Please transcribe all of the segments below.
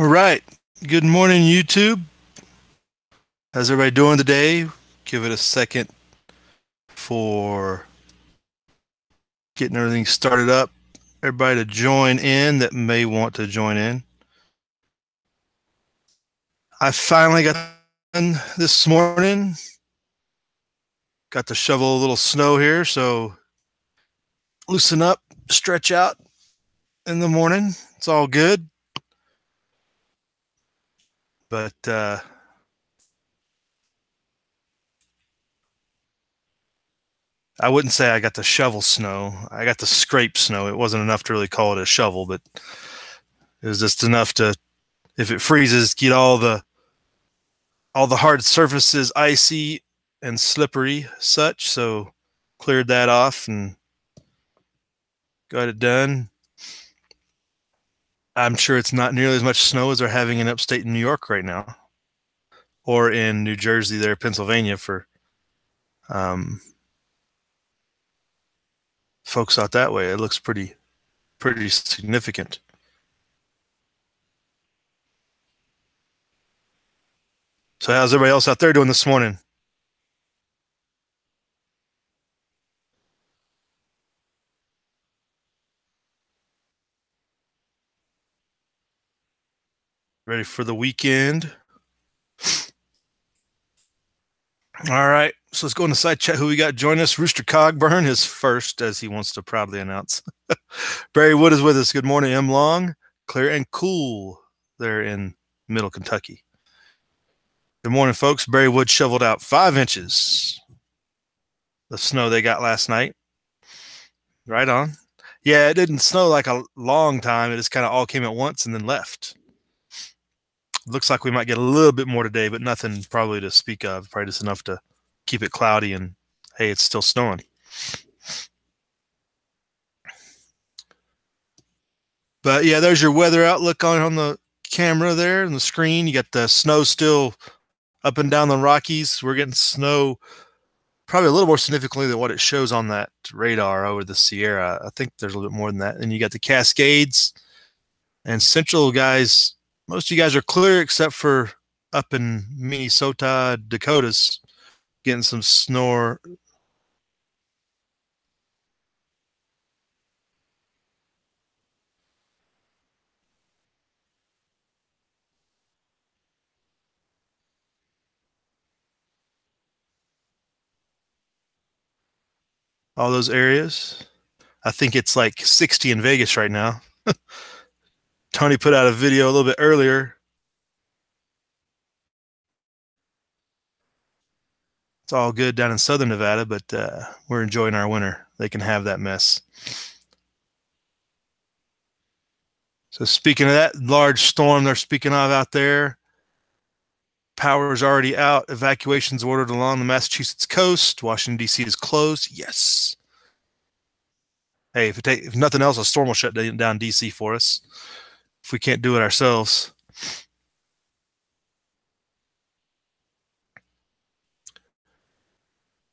All right. Good morning, YouTube. How's everybody doing today? Give it a second for getting everything started up. Everybody to join in that may want to join in. I finally got done this morning. Got to shovel a little snow here, so loosen up, stretch out in the morning. It's all good. But I wouldn't say I got to shovel snow. I got to scrape snow. It wasn't enough to really call it a shovel, but it was just enough to, if it freezes, get all the hard surfaces icy and slippery such. So cleared that off and got it done. I'm sure it's not nearly as much snow as they're having in upstate New York right now, or in New Jersey, there, Pennsylvania, for folks out that way. It looks pretty significant. So how's everybody else out there doing this morning? Ready for the weekend? All right, so let's go in the side chat. Who we got join us? Rooster Cogburn is first, as he wants to proudly announce. Barry Wood is with us. Good morning, M. Long, clear and cool there in Middle Kentucky. Good morning, folks. Barry Wood shoveled out 5 inches of snow they got last night. Right on. Yeah, it didn't snow like a long time. It just kind of all came at once and then left. Looks like we might get a little bit more today, but nothing probably to speak of. Probably just enough to keep it cloudy and, hey, it's still snowing. But yeah, there's your weather outlook on the camera there on the screen. You got the snow still up and down the Rockies. We're getting snow probably a little more significantly than what it shows on that radar over the Sierra. I think there's a little bit more than that. And you got the Cascades and Central guys. Most of you guys are clear except for up in Minnesota, Dakotas, getting some snow. All those areas. I think it's like 60 in Vegas right now. Tony put out a video a little bit earlier. It's all good down in southern Nevada, but we're enjoying our winter. They can have that mess. So speaking of that large storm they're speaking of out there, power is already out. Evacuations ordered along the Massachusetts coast. Washington, D.C. is closed. Yes. Hey, if nothing else, a storm will shut down D.C. for us if we can't do it ourselves.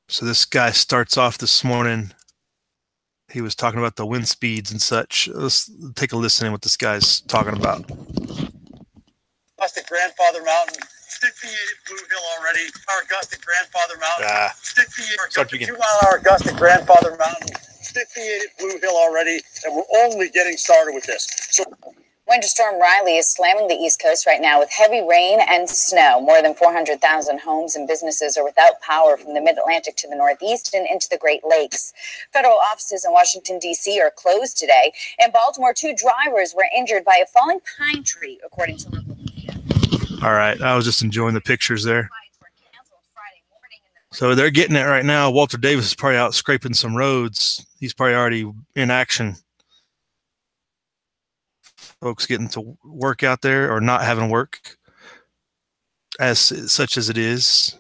So this guy starts off this morning. He was talking about the wind speeds and such. Let's take a listen in what this guy's talking about. Augusta Grandfather Mountain, 58 at Blue Hill already. Our Augusta Grandfather Mountain, 58 2-mile-hour Augusta Grandfather Mountain, 58 at Blue Hill already, and we're only getting started with this. So. Winter Storm Riley is slamming the East Coast right now with heavy rain and snow. More than 400,000 homes and businesses are without power from the Mid-Atlantic to the Northeast and into the Great Lakes. Federal offices in Washington, D.C. are closed today. In Baltimore, 2 drivers were injured by a falling pine tree, according to local media. All right. I was just enjoying the pictures there. So they're getting it right now. Walter Davis is probably out scraping some roads. He's probably already in action. Folks getting to work out there or not having work, as such as it is.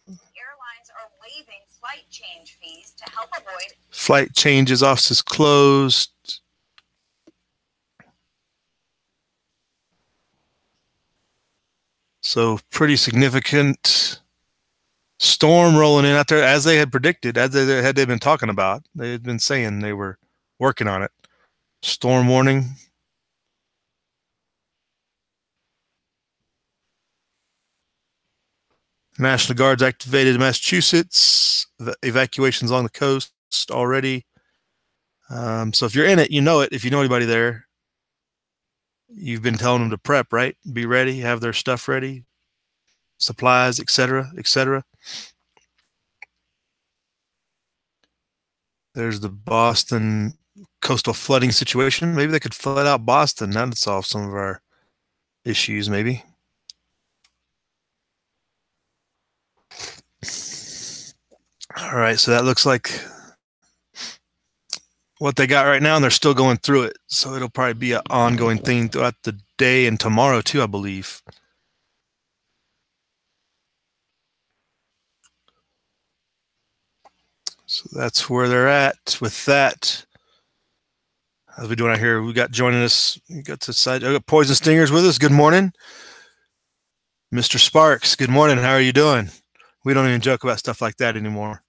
Airlines are waiving flight change fees to help avoid flight changes. Offices closed. So pretty significant storm rolling in out there, as they had predicted, as they had been talking about. They had been saying they were working on it. Storm warning. National Guards activated in Massachusetts. Evacuations along the coast already. So if you're in it, you know it. If you know anybody there, you've been telling them to prep, right? Be ready, have their stuff ready, supplies, etc., etc. There's the Boston coastal flooding situation. Maybe they could flood out Boston. That'd solve some of our issues, maybe. All right, so that looks like what they got right now, and they're still going through it. So it'll probably be an ongoing thing throughout the day and tomorrow too, I believe. So that's where they're at with that. How's we doing out here? We got joining us. We got the side. I got Poison Stingers with us. Good morning, Mr. Sparks. Good morning. How are you doing? We don't even joke about stuff like that anymore.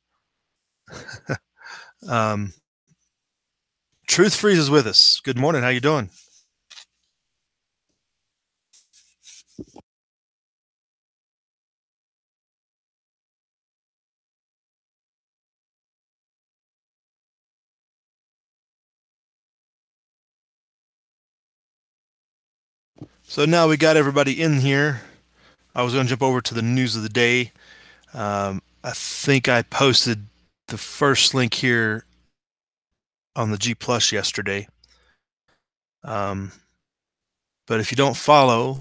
Truth Freeze is with us. Good morning. How you doing? So now we got everybody in here. I was going to jump over to the news of the day. I think I posted the first link here on the G Plus yesterday. But if you don't follow,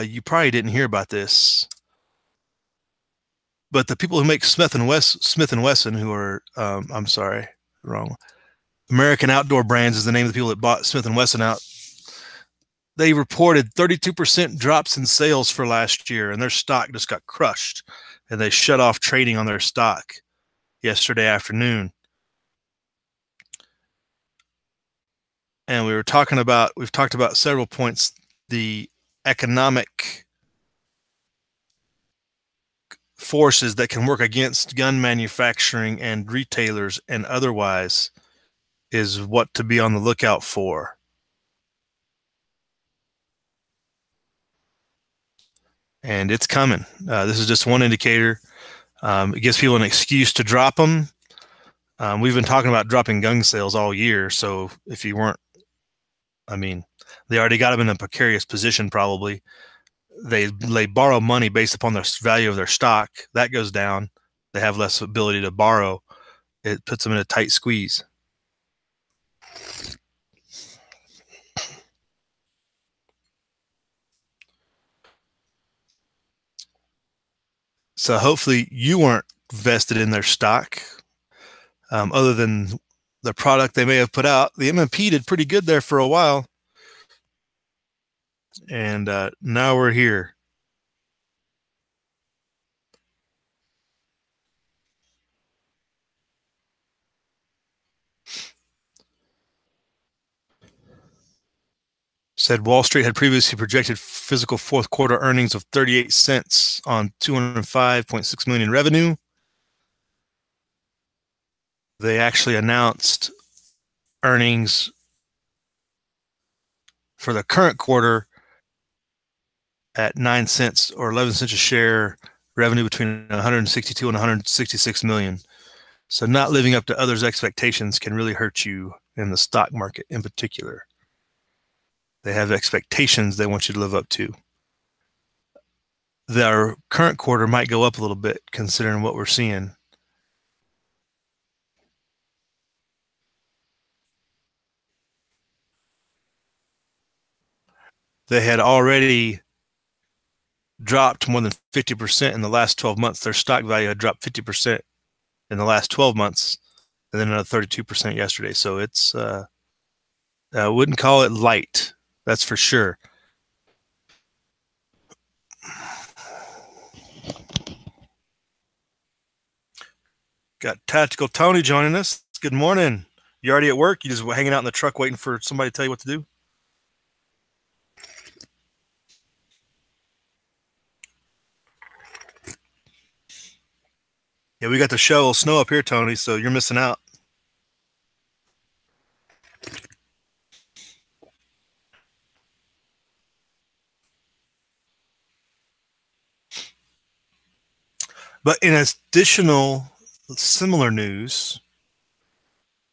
you probably didn't hear about this. But the people who make Smith and Wesson, who are, I'm sorry, wrong. American Outdoor Brands is the name of the people that bought Smith and Wesson out. They reported 32% drops in sales for last year, and their stock just got crushed. And they shut off trading on their stock yesterday afternoon. And we've talked about several points, the economic forces that can work against gun manufacturing and retailers and otherwise is what to be on the lookout for. And it's coming. This is just one indicator. It gives people an excuse to drop them. We've been talking about dropping gun sales all year. So if you weren't, I mean, they already got them in a precarious position probably. They borrow money based upon the value of their stock. That goes down. They have less ability to borrow. It puts them in a tight squeeze. So hopefully you weren't vested in their stock. Other than the product they may have put out, the M&P did pretty good there for a while. And now we're here. Said Wall Street had previously projected fiscal fourth quarter earnings of 38 cents on 205.6 million in revenue. They actually announced earnings for the current quarter at 9 cents or 11 cents a share, revenue between 162 and 166 million. So not living up to others' expectations can really hurt you in the stock market in particular. They have expectations they want you to live up to. Their current quarter might go up a little bit considering what we're seeing. They had already dropped more than 50% in the last 12 months. Their stock value had dropped 50% in the last 12 months, and then another 32% yesterday. So it's, I wouldn't call it light. That's for sure. Got Tactical Tony joining us. Good morning. You already at work? You just hanging out in the truck waiting for somebody to tell you what to do? Yeah, we got the shovel snow up here, Tony, so you're missing out. But in additional similar news,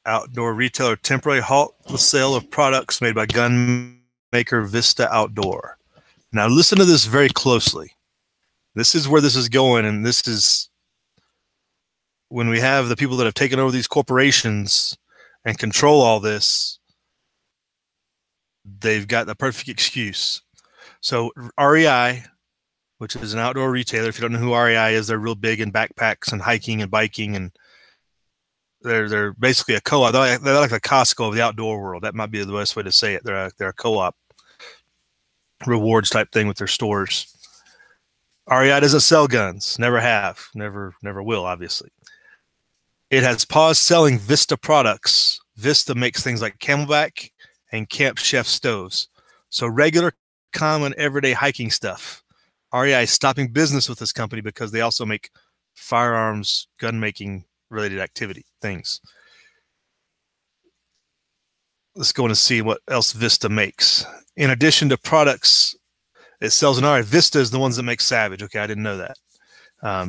outdoor retailer temporarily halt the sale of products made by gun maker Vista Outdoor. Now listen to this very closely. This is where this is going, and this is when we have the people that have taken over these corporations and control all this, they've got the perfect excuse. So REI, which is an outdoor retailer, if you don't know who REI is, they're real big in backpacks and hiking and biking, and they're basically a co-op. They're like the Costco of the outdoor world. That might be the best way to say it. They're a co-op rewards type thing with their stores. REI doesn't sell guns. Never have. Never will, obviously. It has paused selling Vista products. Vista makes things like Camelback and Camp Chef stoves. So regular, common, everyday hiking stuff. REI is stopping business with this company because they also make firearms, gun making related activity things. Let's go and see what else Vista makes. In addition to products it sells in REI, Vista is the ones that make Savage. Okay, I didn't know that.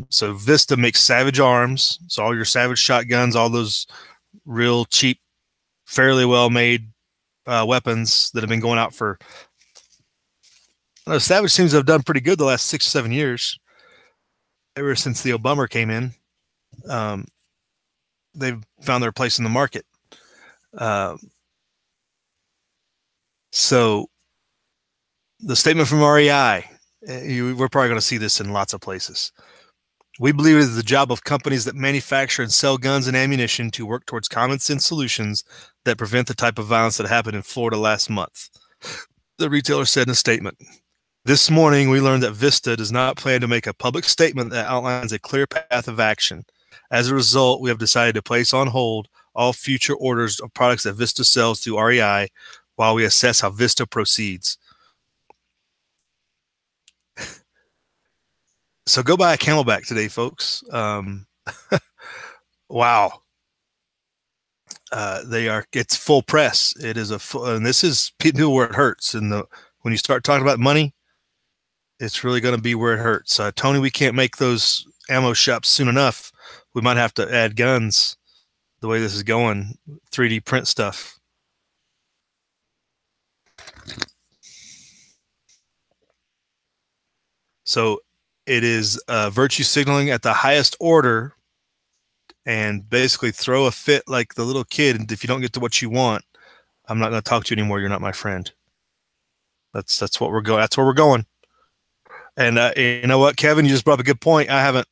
So Vista makes Savage arms. So all your Savage shotguns, all those real cheap, fairly well-made weapons that have been going out for. Savage seems to have done pretty good the last 6 or 7 years. Ever since the Obama came in, they've found their place in the market. So the statement from REI, we're probably going to see this in lots of places. We believe it is the job of companies that manufacture and sell guns and ammunition to work towards common sense solutions that prevent the type of violence that happened in Florida last month, the retailer said in a statement. This morning, we learned that Vista does not plan to make a public statement that outlines a clear path of action. As a result, we have decided to place on hold all future orders of products that Vista sells through REI while we assess how Vista proceeds. So go buy a Camelback today, folks. Wow. It's full press. It is and this is people where it hurts. And when you start talking about money, it's really going to be where it hurts. Tony, we can't make those ammo shops soon enough. We might have to add guns the way this is going, 3D print stuff. So it is virtue signaling at the highest order, and basically throw a fit like the little kid. And if you don't get to what you want, I'm not going to talk to you anymore. You're not my friend. That's what we're going. That's where we're going. And you know what, Kevin, you just brought up a good point. I've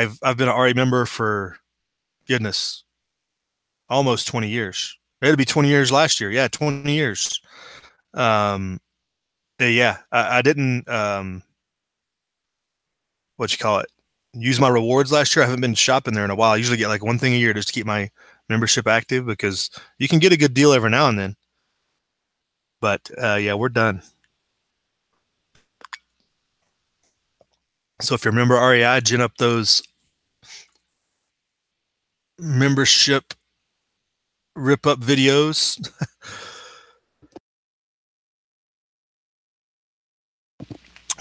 been an RA member for, goodness, almost 20 years. It'll be 20 years last year. Yeah, 20 years. Yeah, I didn't what you call it, use my rewards last year. I haven't been shopping there in a while. I usually get like one thing a year just to keep my membership active, because you can get a good deal every now and then. But yeah, we're done. So if you remember REI, gin up those membership rip up videos.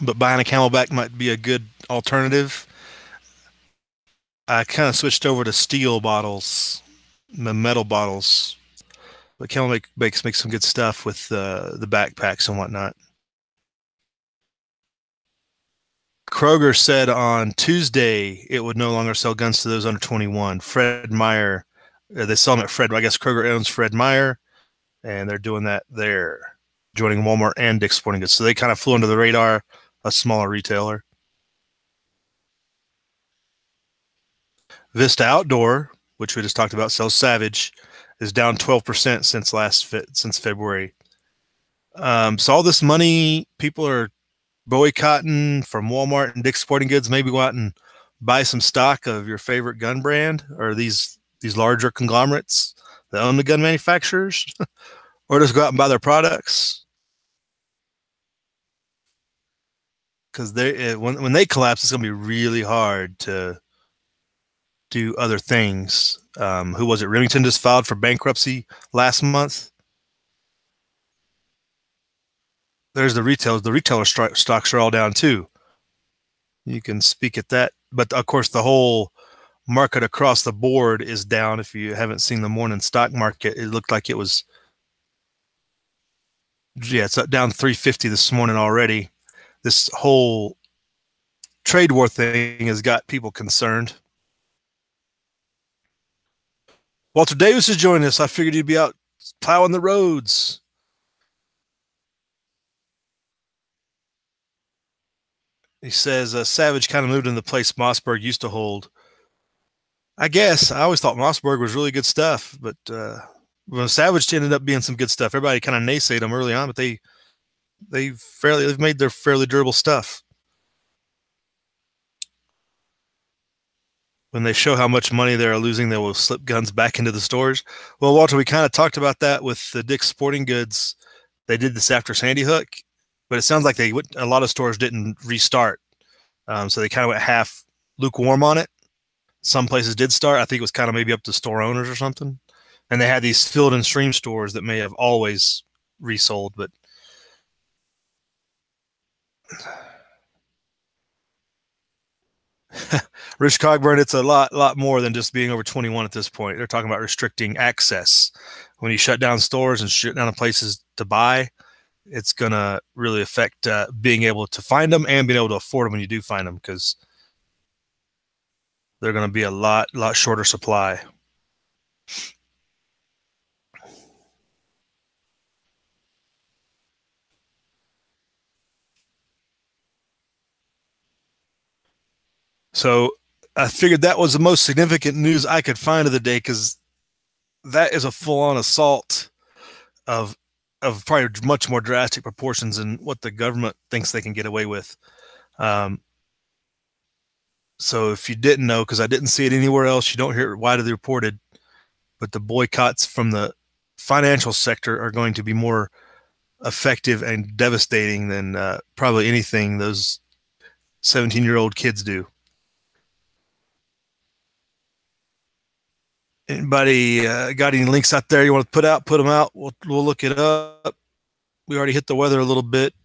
But buying a Camelback might be a good alternative. I kind of switched over to steel bottles, the metal bottles. But Camelback makes some good stuff with the backpacks and whatnot. Kroger said on Tuesday it would no longer sell guns to those under 21. Fred Meyer, they sell them at Fred. I guess Kroger owns Fred Meyer, and they're doing that there, joining Walmart and Dick's Sporting Goods. So they kind of flew under the radar, a smaller retailer. Vista Outdoor, which we just talked about, sells Savage, is down 12% since February. So all this money people are boycotting from Walmart and Dick's Sporting Goods, maybe go out and buy some stock of your favorite gun brand, or these larger conglomerates that own the gun manufacturers, or just go out and buy their products. Because when they collapse, it's going to be really hard to do other things. Who was it? Remington just filed for bankruptcy last month. There's the retailers. The retailer stocks are all down too. You can speak at that but of course the whole market across the board is down. If you haven't seen the morning stock market, it looked like it was, yeah, it's down 350 this morning already. This whole trade war thing has got people concerned. Walter Davis is joining us. I figured he'd be out plowing the roads. He says Savage kind of moved into the place Mossberg used to hold. I guess I always thought Mossberg was really good stuff, but well, Savage ended up being some good stuff. Everybody kind of naysayed them early on, but they've made their fairly durable stuff. When they show how much money they're losing, they will slip guns back into the stores. Well, Walter, we kind of talked about that with the Dick's Sporting Goods. They did this after Sandy Hook, but it sounds like a lot of stores didn't restart, so they kind of went half lukewarm on it. Some places did start. I think it was kind of maybe up to store owners or something, and they had these Field and Stream stores that may have always resold, but Rich Cogburn, it's a lot more than just being over 21 at this point. They're talking about restricting access. When you shut down stores and shut down the places to buy, it's going to really affect being able to find them and being able to afford them when you do find them, because they're going to be a lot shorter supply. So I figured that was the most significant news I could find of the day, because that is a full-on assault of probably much more drastic proportions than what the government thinks they can get away with. So if you didn't know, because I didn't see it anywhere else, you don't hear it widely reported, but the boycotts from the financial sector are going to be more effective and devastating than probably anything those 17-year-old kids do. Anybody got any links out there you want to put out? Put them out. We'll look it up. We already hit the weather a little bit.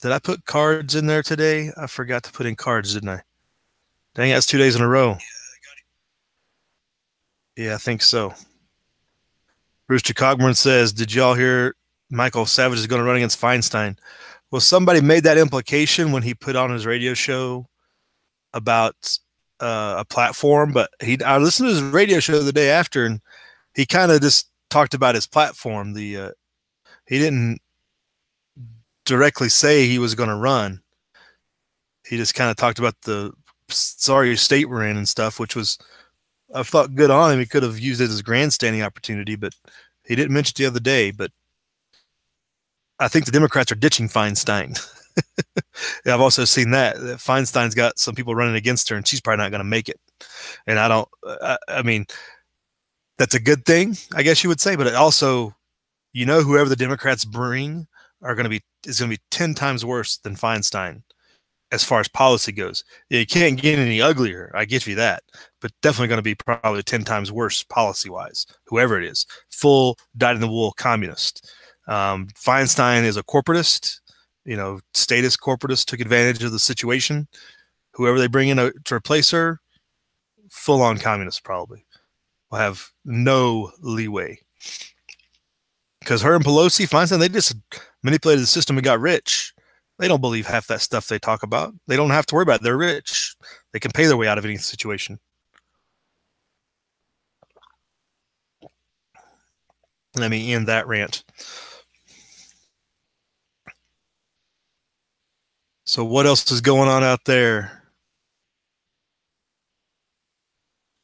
Did I put cards in there today? I forgot to put in cards, didn't I? Dang, that's 2 days in a row. Yeah, I think so. Rooster Cogburn says, did y'all hear Michael Savage is going to run against Feinstein? Well, somebody made that implication when he put on his radio show about a platform, but I listened to his radio show the day after, and he kind of just talked about his platform. He didn't directly say he was going to run. He just kind of talked about the sorry state we're in and stuff, which was, I thought, good on him. He could have used it as a grandstanding opportunity, but he didn't mention it the other day. But I think the Democrats are ditching Feinstein. Yeah, I've also seen that Feinstein's got some people running against her, and she's probably not going to make it. And I mean, that's a good thing, I guess you would say. But it also, whoever the Democrats bring is going to be 10 times worse than Feinstein as far as policy goes. You can't get any uglier, I get you that, but definitely going to be probably 10 times worse policy-wise, whoever it is. Full dyed-in-the-wool communist. Feinstein is a corporatist, statist corporatist, took advantage of the situation. Whoever they bring in to replace her, full-on communist probably. Will have no leeway. Because her and Pelosi, Feinstein, they just manipulated the system and got rich. They don't believe half that stuff they talk about. They don't have to worry about it. They're rich. They can pay their way out of any situation. Let me end that rant. So what else is going on out there?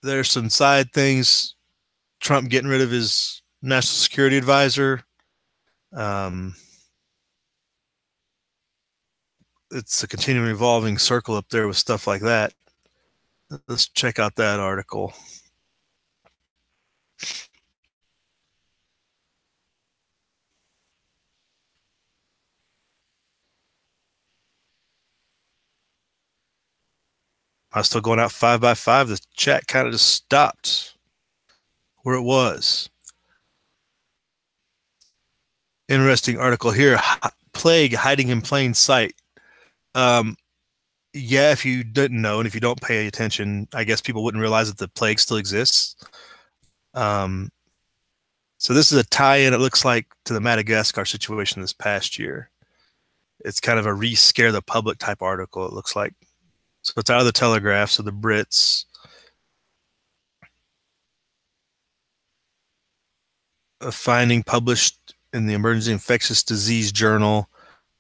There's some side things. Trump getting rid of his national security advisor. It's a continuing evolving circle up there with stuff like that. Let's check out that article. I was still going out 5 by 5. The chat kind of just stopped where it was. Interesting article here. Plague hiding in plain sight. Yeah, if you didn't know and if you don't pay attention, I guess people wouldn't realize that the plague still exists. Um, so this is a tie-in, it looks like, to the Madagascar situation this past year. It's kind of a re-scare the public type article, it looks like. So it's out of the Telegraph, so the Brits. A finding published in the Emergency Infectious Disease Journal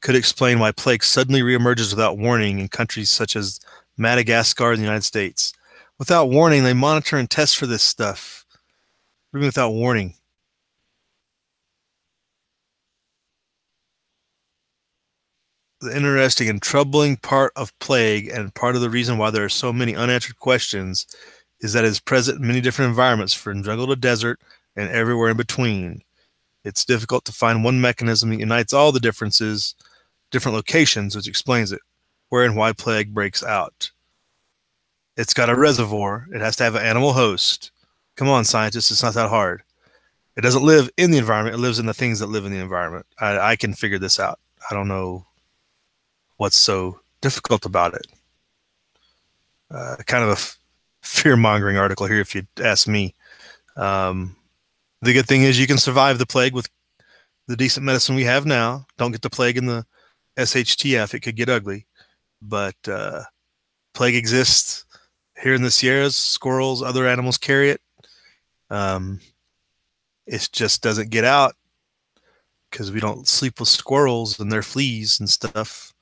could explain why plague suddenly reemerges without warning in countries such as Madagascar and the United States. Without warning, they monitor and test for this stuff. Even without warning. The interesting and troubling part of plague, and part of the reason why there are so many unanswered questions, is that it is present in many different environments, from jungle to desert and everywhere in between. It's difficult to find one mechanism that unites all the different locations, which explains it, where and why plague breaks out. It's got a reservoir. It has to have an animal host. Come on, scientists, it's not that hard. It doesn't live in the environment. It lives in the things that live in the environment. I can figure this out. I don't know what's so difficult about it. Kind of a fear-mongering article here, if you ask me. The good thing is you can survive the plague with the decent medicine we have now. Don't get the plague in the SHTF. It could get ugly. But plague exists here in the Sierras. Squirrels, other animals carry it. It just doesn't get out because we don't sleep with squirrels and their fleas and stuff.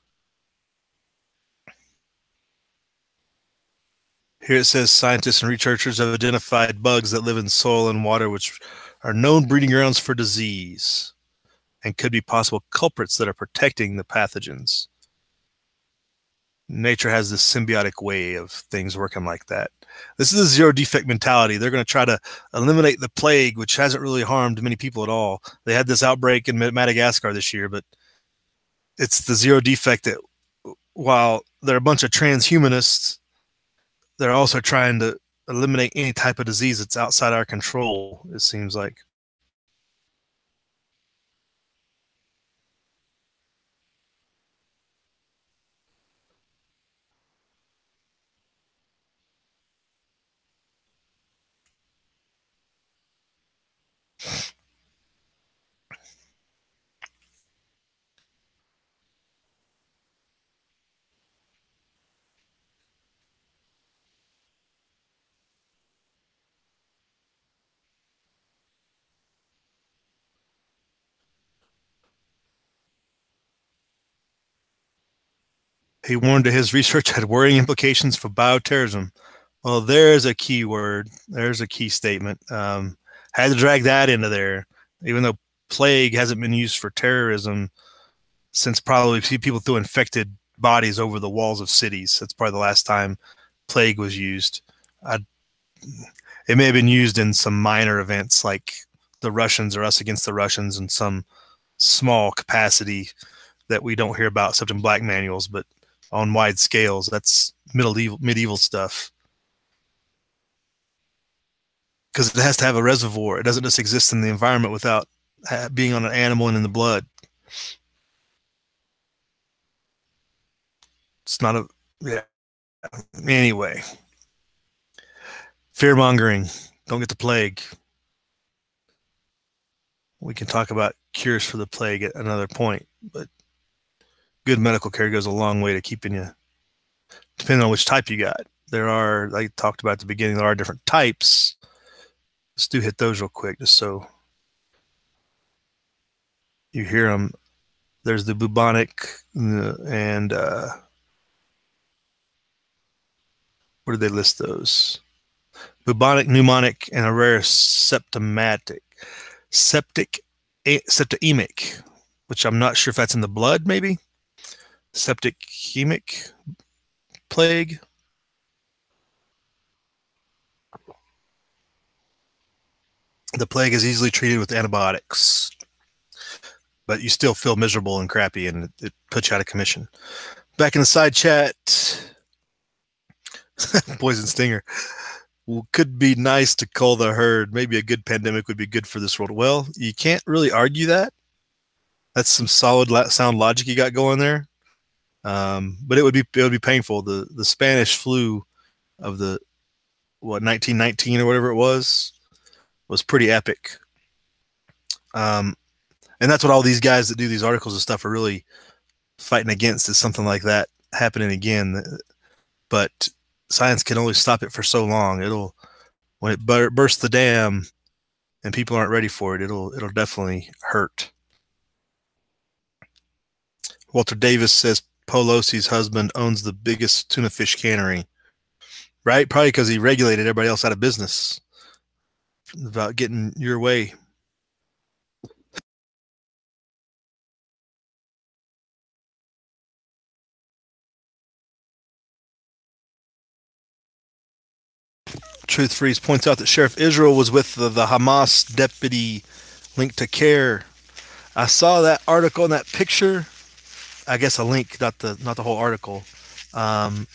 Here it says scientists and researchers have identified bugs that live in soil and water, which are known breeding grounds for disease and could be possible culprits that are protecting the pathogens. Nature has this symbiotic way of things working like that. This is a zero defect mentality. They're going to try to eliminate the plague, which hasn't really harmed many people at all. They had this outbreak in Madagascar this year, but it's the zero defect that, while they're a bunch of transhumanists, they're also trying to eliminate any type of disease that's outside our control, it seems like. He warned that his research had worrying implications for bioterrorism. Well, there's a key word. There's a key statement. Had to drag that into there, even though plague hasn't been used for terrorism since probably people threw infected bodies over the walls of cities. That's probably the last time plague was used. It may have been used in some minor events like the Russians or us against the Russians in some small capacity that we don't hear about except in black manuals, but on wide scales, that's medieval stuff. Because it has to have a reservoir. It doesn't just exist in the environment without being on an animal and in the blood. It's not a, yeah. Anyway, fear mongering. Don't get the plague. We can talk about cures for the plague at another point, but good medical care goes a long way to keeping you, depending on which type you got. There are, like I talked about at the beginning, there are different types. Let's do hit those real quick just so you hear them. There's the bubonic and where did they list those? Bubonic, pneumonic, and a rare septicemic, which I'm not sure if that's in the blood, maybe? Septicemic plague. The plague is easily treated with antibiotics, but you still feel miserable and crappy, and it puts you out of commission. Back in the side chat, Poison Stinger. Could be nice to cull the herd. Maybe a good pandemic would be good for this world. Well, you can't really argue that. That's some solid sound logic you got going there. But it would be painful. The Spanish flu of the 1919 or whatever it was pretty epic. And that's what all these guys that do these articles and stuff are really fighting against, is something like that happening again. But science can only stop it for so long. When it bursts the dam and people aren't ready for it, it'll definitely hurt. Walter Davis says Pelosi's husband owns the biggest tuna fish cannery. Right? Probably because he regulated everybody else out of business about getting your way. Truth Freeze points out that Sheriff Israel was with the Hamas deputy linked to CARE. I saw that article and that picture. I guess a link, not the whole article. I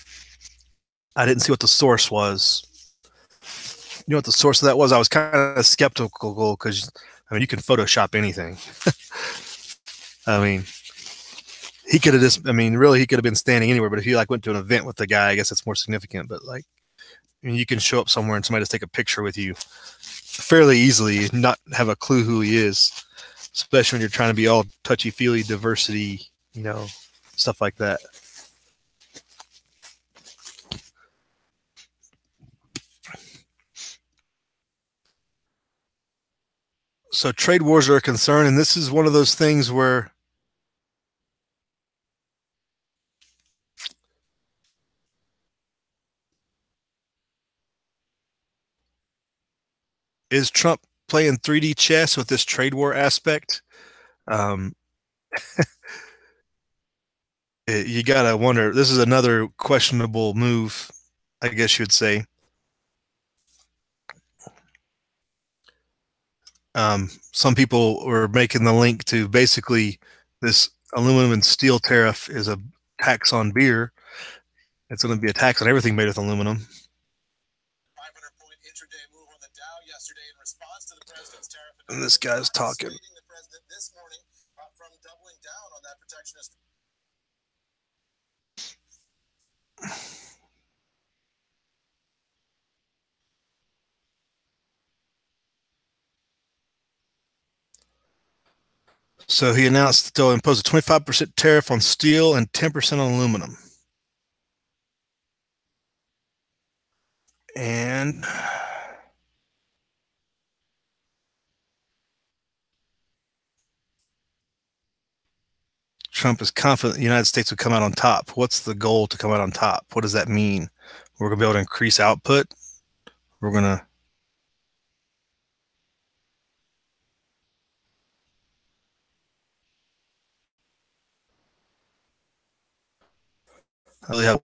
didn't see what the source was. You know what the source of that was? I was kind of skeptical because you can Photoshop anything. I mean, he could have really he could have been standing anywhere. But if you went to an event with the guy, I guess it's more significant. But you can show up somewhere and somebody just take a picture with you fairly easily and not have a clue who he is, especially when you're trying to be all touchy-feely, diversity, stuff like that. So trade wars are a concern, and this is one of those things where is Trump playing 3D chess with this trade war aspect? You gotta wonder. This is another questionable move, I guess you'd say. Some people were making the link to basically this aluminum and steel tariff is a tax on beer. It's going to be a tax on everything made with aluminum. 500-point intraday move on the Dow yesterday in response to the president's tariff. And this guy's talking. The president this morning from doubling down on that protectionist. So he announced that they'll impose a 25% tariff on steel and 10% on aluminum. And Trump is confident the United States will come out on top. What's the goal to come out on top? What does that mean? We're going to be able to increase output. We're going to really have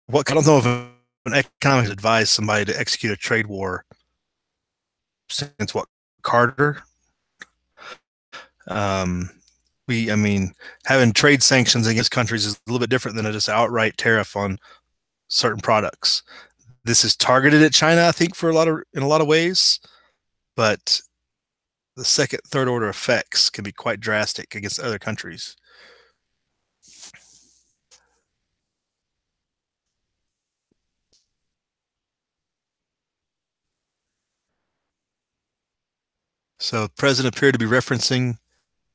what I don't know if an economist advised somebody to execute a trade war since Carter. Having trade sanctions against countries is a little bit different than a just outright tariff on certain products. This is targeted at China, I think, in a lot of ways, but the second, third order effects can be quite drastic against other countries. So the president appeared to be referencing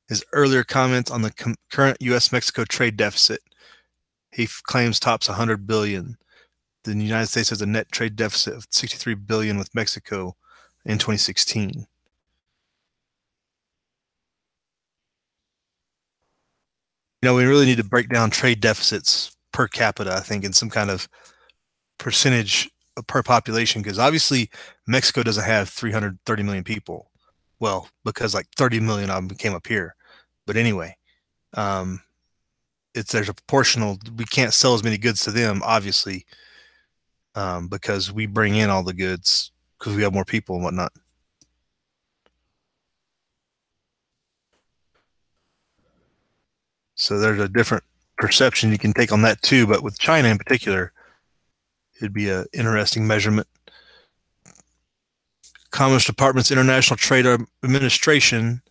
his earlier comments on the current U.S.-Mexico trade deficit. He claims tops $100 billion. The United States has a net trade deficit of $63 billion with Mexico in 2016. We really need to break down trade deficits per capita, I think, in some kind of percentage per population, because obviously Mexico doesn't have 330 million people. Well, because 30 million of them came up here. But anyway, there's a proportional. We can't sell as many goods to them, obviously, because we bring in all the goods because we have more people and whatnot. So there's a different perception you can take on that too. But with China in particular, it'd be an interesting measurement. Commerce Department's International Trade Administration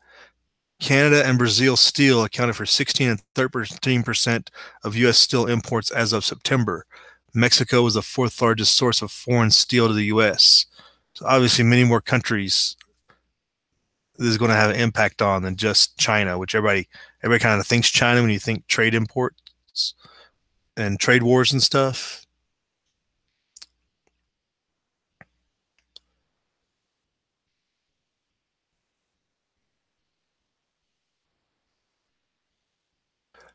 Canada and Brazil steel accounted for 16 and 13% of U.S. steel imports as of September. Mexico was the fourth largest source of foreign steel to the U.S. So obviously, many more countries this is going to have an impact on than just China, which everybody kind of thinks China when you think trade imports and trade wars and stuff.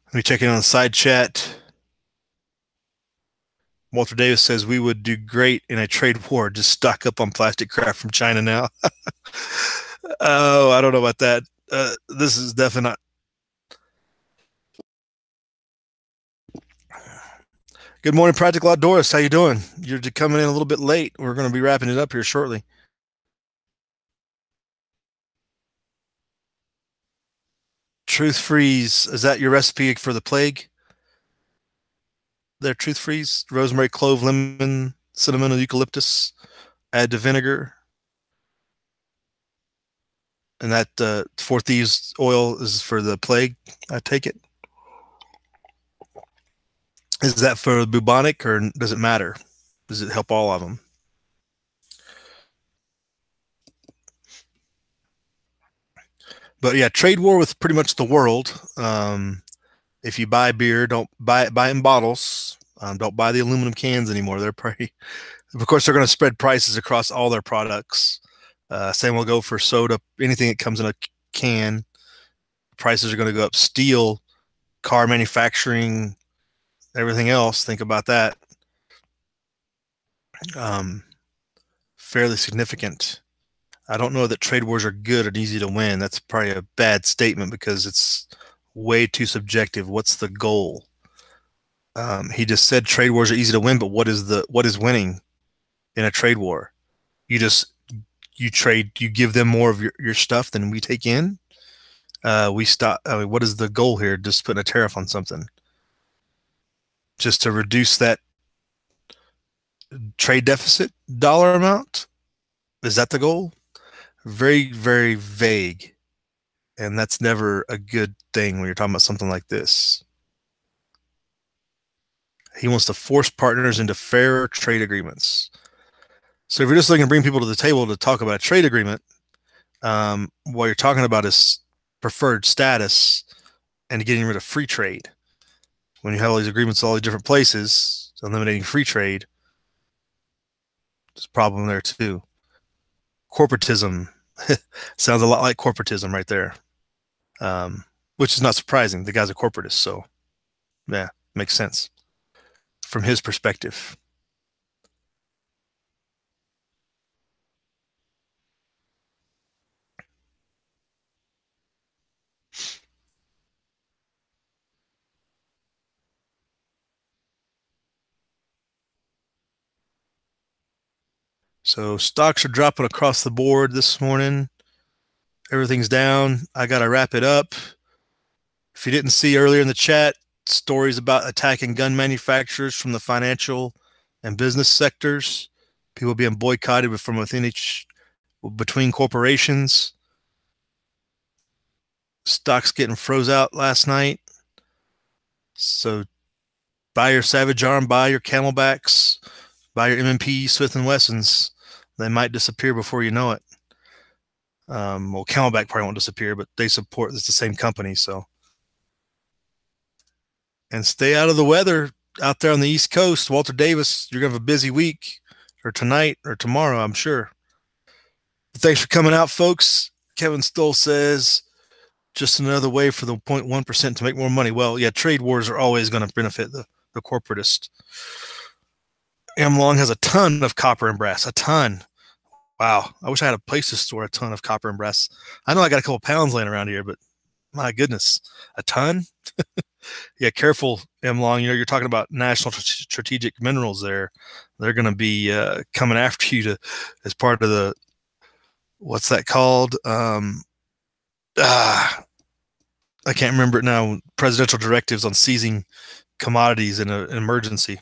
Let me check in on the side chat. Walter Davis says we would do great in a trade war. Just stock up on plastic crap from China now. Oh, I don't know about that. This is definitely not. Good morning, Practical Outdoorist. How you doing? You're coming in a little bit late. We're going to be wrapping it up here shortly. Truth Freeze. Is that your recipe for the plague? There, Truth Freeze. Rosemary, clove, lemon, cinnamon, eucalyptus. Add to vinegar. And that Four Thieves oil is for the plague, I take it. Is that for bubonic or does it matter? Does it help all of them? But yeah, trade war with pretty much the world. If you buy beer, don't buy it in bottles. Don't buy the aluminum cans anymore. They're pretty. Of course, they're going to spread prices across all their products. Same will go for soda. Anything that comes in a can, prices are going to go up. Steel, car manufacturing, everything else. Think about that. Fairly significant. I don't know that trade wars are good and easy to win. That's probably a bad statement because it's way too subjective. What's the goal? He just said trade wars are easy to win, but what is winning in a trade war? You give them more of your stuff than we take in. We stop. I mean, what is the goal here? Just putting a tariff on something, just to reduce that trade deficit dollar amount. Is that the goal? Very, very vague. And that's never a good thing when you're talking about something like this. He wants to force partners into fairer trade agreements. So if you're just looking to bring people to the table to talk about a trade agreement, what you're talking about is preferred status and getting rid of free trade. When you have all these agreements, all these different places, eliminating free trade, there's a problem there too. Corporatism sounds a lot like corporatism right there, which is not surprising. The guy's a corporatist, so yeah, makes sense from his perspective. So stocks are dropping across the board this morning. Everything's down. I got to wrap it up. If you didn't see earlier in the chat, stories about attacking gun manufacturers from the financial and business sectors, people being boycotted from between corporations. Stocks getting froze out last night. So buy your Savage Arm, buy your Camelbacks, buy your M&P, Smith & Wessons. They might disappear before you know it. Well, Camelback probably won't disappear, but it's the same company, so. And stay out of the weather out there on the East Coast. Walter Davis, you're going to have a busy week, or tonight or tomorrow, I'm sure. But thanks for coming out, folks. Kevin Stoll says, just another way for the 0.1% to make more money. Well, yeah, trade wars are always going to benefit the corporatist. M Long has a ton of copper and brass, a ton. Wow, I wish I had a place to store a ton of copper and brass. I know I got a couple pounds laying around here, but my goodness, a ton? Yeah, careful, M Long. You're talking about national strategic minerals there. They're going to be coming after you as part of the, what's that called? I can't remember it now. Presidential directives on seizing commodities in an emergency.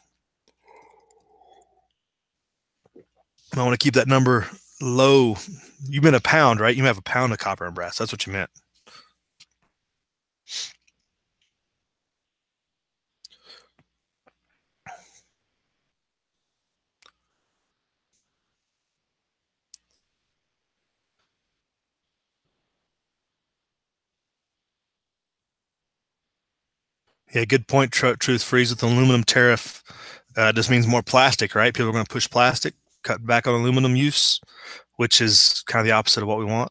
I want to keep that number low. You meant a pound, right? You have a pound of copper and brass. That's what you meant. Yeah, good point. Truth freeze with the aluminum tariff. Just means more plastic, right? People are going to push plastic, cut back on aluminum use, which is kind of the opposite of what we want.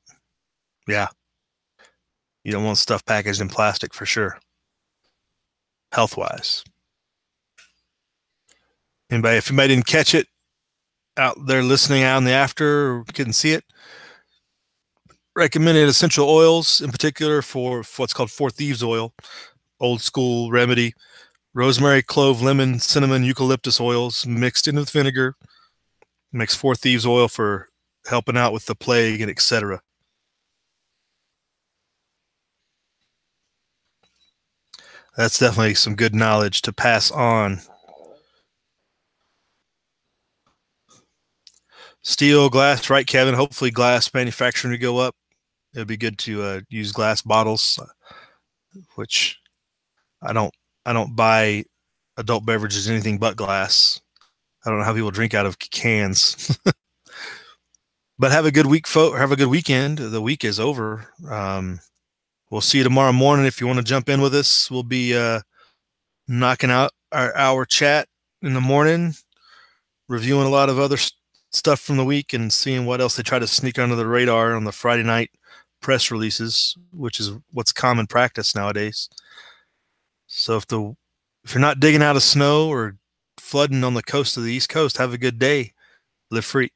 Yeah. You don't want stuff packaged in plastic for sure, health wise. Anybody, if anybody didn't catch it out there listening out in the after or couldn't see it, recommended essential oils in particular for what's called Four Thieves oil, old school remedy. Rosemary, clove, lemon, cinnamon, eucalyptus oils mixed in with vinegar. Makes Four Thieves oil for helping out with the plague and etc. That's definitely some good knowledge to pass on. Steel, glass, right, Kevin? Hopefully glass manufacturing to go up. It would be good to use glass bottles, which I don't buy adult beverages anything but glass. I don't know how people drink out of cans. But have a good week, folks. Have a good weekend. The week is over. We'll see you tomorrow morning. If you want to jump in with us, we'll be knocking out our hour chat in the morning, reviewing a lot of other stuff from the week and seeing what else they try to sneak under the radar on the Friday night press releases, which is what's common practice nowadays. So if you're not digging out of snow or flooding on the coast of the East Coast, have a good day. Live free.